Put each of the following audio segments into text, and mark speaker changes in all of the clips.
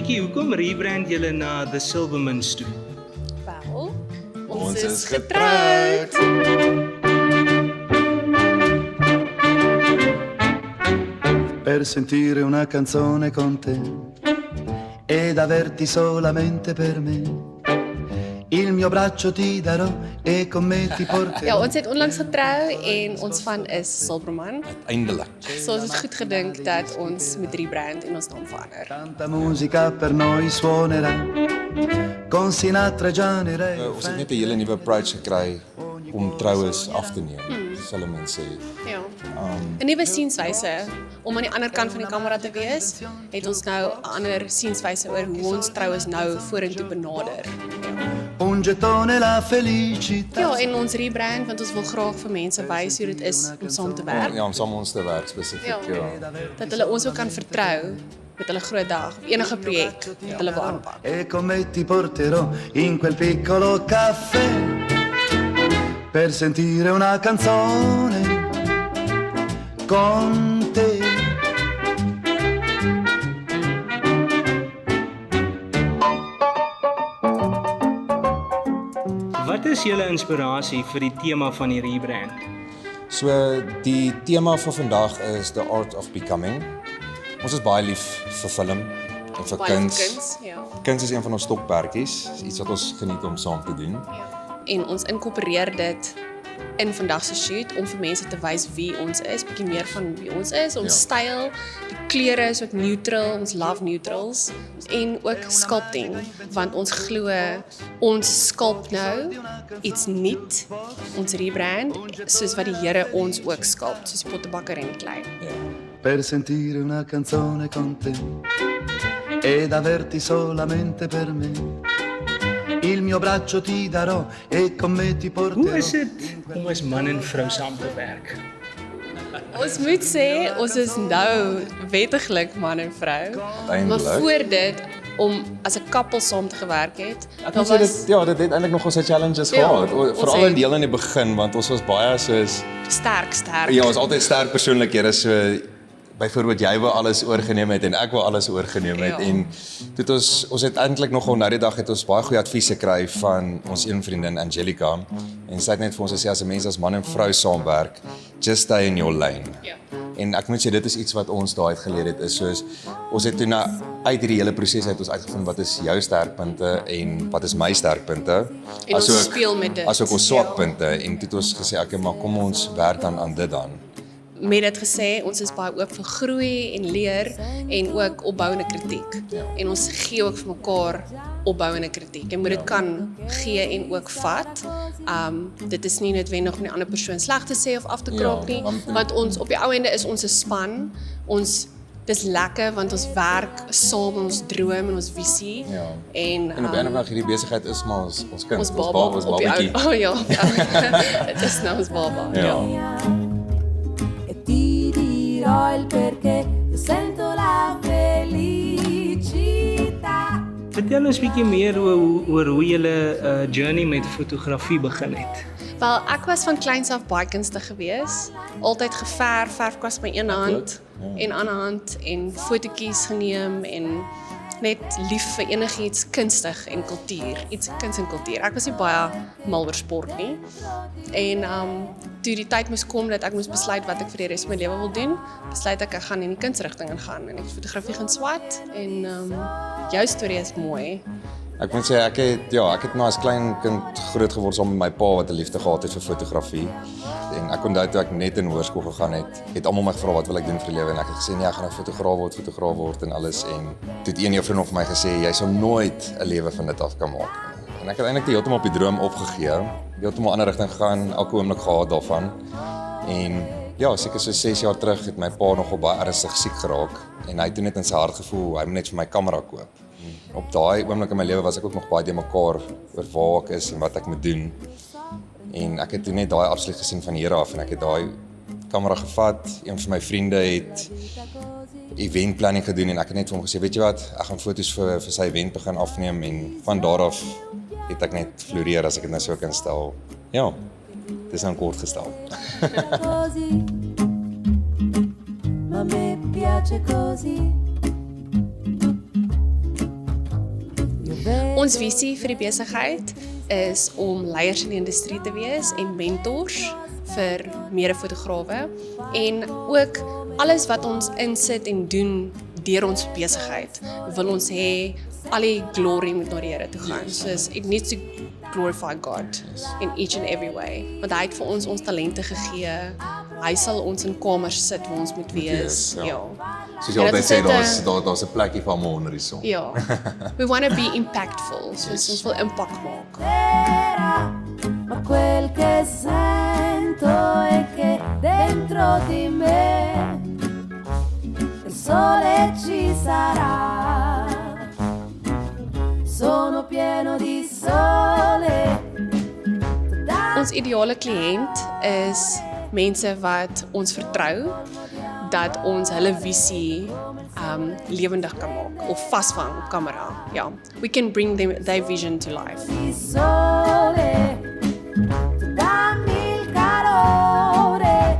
Speaker 1: bietjie, hoekom rebrand julle na The Silvermins toe?
Speaker 2: Wel,
Speaker 3: Ons is getroud.
Speaker 4: Per sentire una canzone con te ed averti solamente per me. Il mio braccio ti darò e con me ti porterò.
Speaker 2: Ja, ons het onlangs getrou en ons van is Silverman.
Speaker 3: Eindelik.
Speaker 2: So ons het goed gedink dat ons moet rebrand en ons naam verander.
Speaker 4: Tanta musica per noi suonerà con Sinatra, Gianni Re.
Speaker 3: Ons het net 'n hele nuwe approach gekry om troues af te neem, sal mense sê.
Speaker 2: Ja. 'n Nuwe sienswyse om aan die ander kant van die kamera te wees, het ons nou 'n ander sienswyse oor hoe ons troues nou vorentoe benader.
Speaker 4: Un gettone la felicità.
Speaker 2: Ja, en ons rebrand want ons wil graag vir mense wys hoe dit is om saam te werk.
Speaker 3: Ja, om saam ons te werk spesifiek, ja.
Speaker 2: Dat hulle ons ook kan vertrou met hulle groot dag of enige projek wat hulle wil aanpak.
Speaker 4: E con me ti porterò in quel piccolo caffè per sentire una canzone con te.
Speaker 1: Wat is julle inspirasie vir die tema van die rebrand?
Speaker 3: So die tema vir vandag is The Art of Becoming. Ons is baie lief vir film en vir kuns.
Speaker 2: Ja.
Speaker 3: Kuns is een van ons stokperdjies, iets wat ons geniet om saam te doen.
Speaker 2: En ons inkorporeer dit in vandag se shoot om vir mense te wys wie ons is, bietjie meer van wie ons is, ons styl, die kleure is ook neutral, ons love neutrals en ook sculpting, want ons glo ons sculpt nou iets nuut, ons rebrand, soos wat die Here ons ook sculpt, soos die pottebakker en die klei.
Speaker 4: Per sentire una canzone con te ed averti solamente per me. Il mio braccio ti darò e con me ti porterò.
Speaker 1: Hoe is dit om as man en vrou saam te werk?
Speaker 2: Ons moet sê, ons is nou wettiglik man en vrou, maar
Speaker 3: Eindelijk.
Speaker 2: voor dit, om as 'n koppel saam te gewerk het,
Speaker 3: Ek moet sê dit het eintlik nog ons challenges gehad, veral in deel in die begin, want ons was baie soos
Speaker 2: sterk.
Speaker 3: ja, ons altyd sterk persoonlikhede, so byvoorbeeld jy wou alles oorgeneem het en ek wou alles oorgeneem het en toe het ons het eintlik nogal nou die dag het ons baie goeie advies gekry van ons een vriendin Angelica en sy het net vir ons gesê as 'n mens as man en vrou saamwerk, just stay in your lane.
Speaker 2: Ja.
Speaker 3: En ek moet sê dit is iets wat ons daai uit geleer het is soos ons het toe uit hierdie hele proses uit ons uitgevind wat is jou sterkpunte en wat is my sterkpunte
Speaker 2: En ons speel met dit.
Speaker 3: asook ons swakpunte en toe het ons gesê okay, maar kom ons werk dan aan dit dan.
Speaker 2: Met dit gesê, ons is baie oop vir groei en leer en ook opbouende kritiek. En ons gee ook vir mekaar opbouende kritiek. Jy moet dit kan gee en ook vat. Dit is nie noodwendig om die ander persoon sleg te sê of af te kraak nie, want ons op die ou ende is ons 'n span. Dis lekker want ons werk saam in ons droom en ons visie.
Speaker 3: Ja.
Speaker 2: En
Speaker 3: En op 'n ander dag hierdie besigheid is maar ons kind,
Speaker 2: ons baba
Speaker 3: ons
Speaker 2: op die
Speaker 3: babatjie.
Speaker 2: ou. Oh ja. Dit is nou ons baba.
Speaker 3: Ja.
Speaker 5: E ti dirò il perché io sento la felicità.
Speaker 1: Vertel ons bietjie meer oor hoe julle journey met fotografie begin het.
Speaker 2: Wel, ek was van kleins af baie kunstig gewees. Altyd verf was my een hand en ander hand en fotootjies geneem en net lief vir enigiets kunstig en kultuur, iets kuns en kultuur. Ek was nie baie mal oor sport nie. En toe die tyd moes kom dat ek moes besluit wat ek vir die res van my lewe wil doen, besluit ek gaan in die kunsrigting ingaan en ek fotografie gaan swat en jou storie is mooi.
Speaker 3: Ek moet sê ek het maar as klein kind groot geword saam met my pa wat 'n liefde gehad het vir fotografie. En ek onthou toe ek net in hoërskool gegaan het almal my gevra wat wil ek doen vir die lewe en ek het gesê nee, ek gaan 'n fotograaf word en alles en toe het een juffrou vir my gesê jy sal nooit 'n lewe van dit af kan maak. En ek het eintlik heeltemal op die droom opgegee, heeltemal 'n ander rigting gegaan, elke oomblik gehad daarvan. En ja, seker so 6 jaar terug het my pa nogal baie ernstig siek geraak en hy het toe net in sy hart gevoel hy moet net vir my kamera koop. Op daai oomblik in my lewe was ek ook nog baie de mekaar oor waar ek is en wat ek moet doen. En ek het toe net daai absoluut gesien van hier af en ek het daai kamera gevat. Een van my vriende het event planning gedoen en ek het net vir hom gesê, weet jy wat, ek gaan foto's vir sy event begin afneem en van daar af het ek net floreer as ek dit nou so kan stel. Ja, dit is nou kort gestel.
Speaker 5: Così, ma a me piace così.
Speaker 2: Ons visie vir die besigheid is om leiers in die industrie te wees en mentors vir mede-fotograwe en ook alles wat ons insit en doen deur ons besigheid wil ons hê al die glory moet na die Here toe gaan. So it needs to glorify God in each and every way. Want hy het vir ons talente gegee. Hy sal ons in kamers sit waar ons moet wees. Ja.
Speaker 6: Soos jy altyd sê, daar's 'n plekkie vir almal onder die son.
Speaker 2: Ja. We want to be impactful. So ons wil impak maak.
Speaker 5: Ma quel che sento è che dentro di me il sole ci sarà. Sono pieno di sole.
Speaker 2: Ons ideale kliënt is mense wat ons vertrou dat ons hulle visie lewendig kan maak of vasvang op kamera. Ja, we can bring their vision to life.
Speaker 5: Di sole, dammi il calore,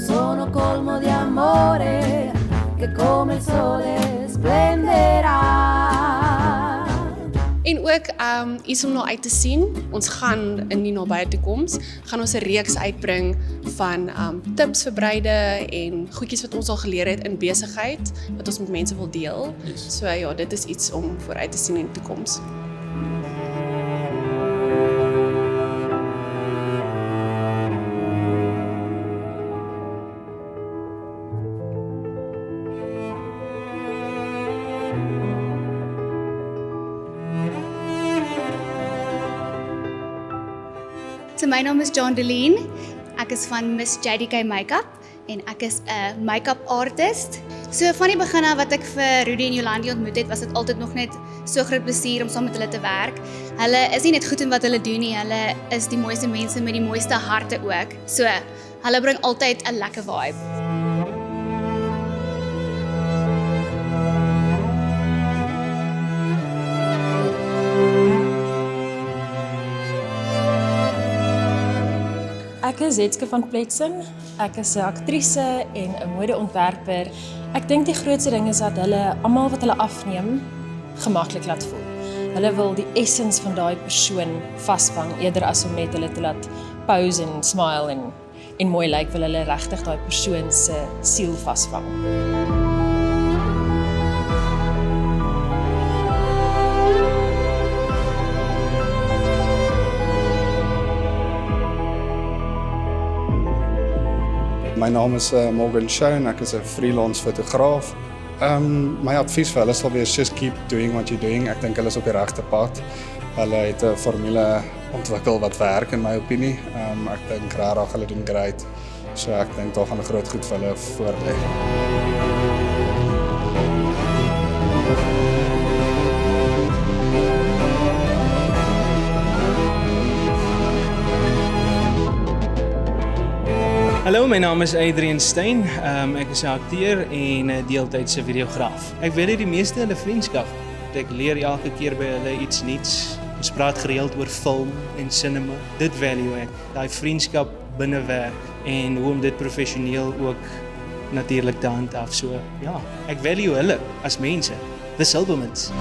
Speaker 5: sono colmo di amore, che come il sole splenderà.
Speaker 2: En ook iets om na uit te sien. Ons gaan in die nabye toekoms gaan ons 'n reeks uitbring van tips vir bruide en goedjies wat ons al geleer het in besigheid wat ons met mense wil deel. So ja, dit is iets om vooruit te sien in die toekoms.
Speaker 7: So my naam is John Deleen. Ek is van Miss JDK Makeup en ek is 'n make-up artist. So van die begin af wat ek vir Rudy en Jolandi ontmoet het, was dit altyd nog net so groot plesier om saam met hulle te werk. Hulle is nie net goed in wat hulle doen nie, hulle is die mooiste mense met die mooiste harte ook. So hulle bring altyd 'n lekker vibe.
Speaker 8: Ek is Zetske van Pletsen. Ek is 'n aktrise en 'n modeontwerper. Ek dink die grootste ding is dat hulle almal wat hulle afneem gemaklik laat voel. Hulle wil die essens van daai persoon vasvang eerder as om net hulle te laat pose en smile en mooi lyk, wil hulle regtig daai persoon se siel vasvang.
Speaker 9: My naam is Morgan Schoen, ek is 'n freelance fotograaf. My advies vir hulle sal wees just keep doing what you're doing. Ek dink hulle is op die regte pad. Hulle het 'n formule ontwikkel wat werk in my opinie. Ek dink regtig hulle doen great. So ek dink daar gaan 'n groot goed vir hulle voorlê.
Speaker 1: Hallo, my naam is Adrian Stein. Ek is 'n akteur en 'n deeltydse videograaf. Ek weet die meeste hulle vriendskap. Ek leer elke keer by hulle iets nuuts. Ons praat gereeld oor film en cinema. Dit value ek. Daai vriendskap binne werk en hoe om dit professioneel ook natuurlik te handhaaf. So ja, ek value hulle as mense. The Silvermans.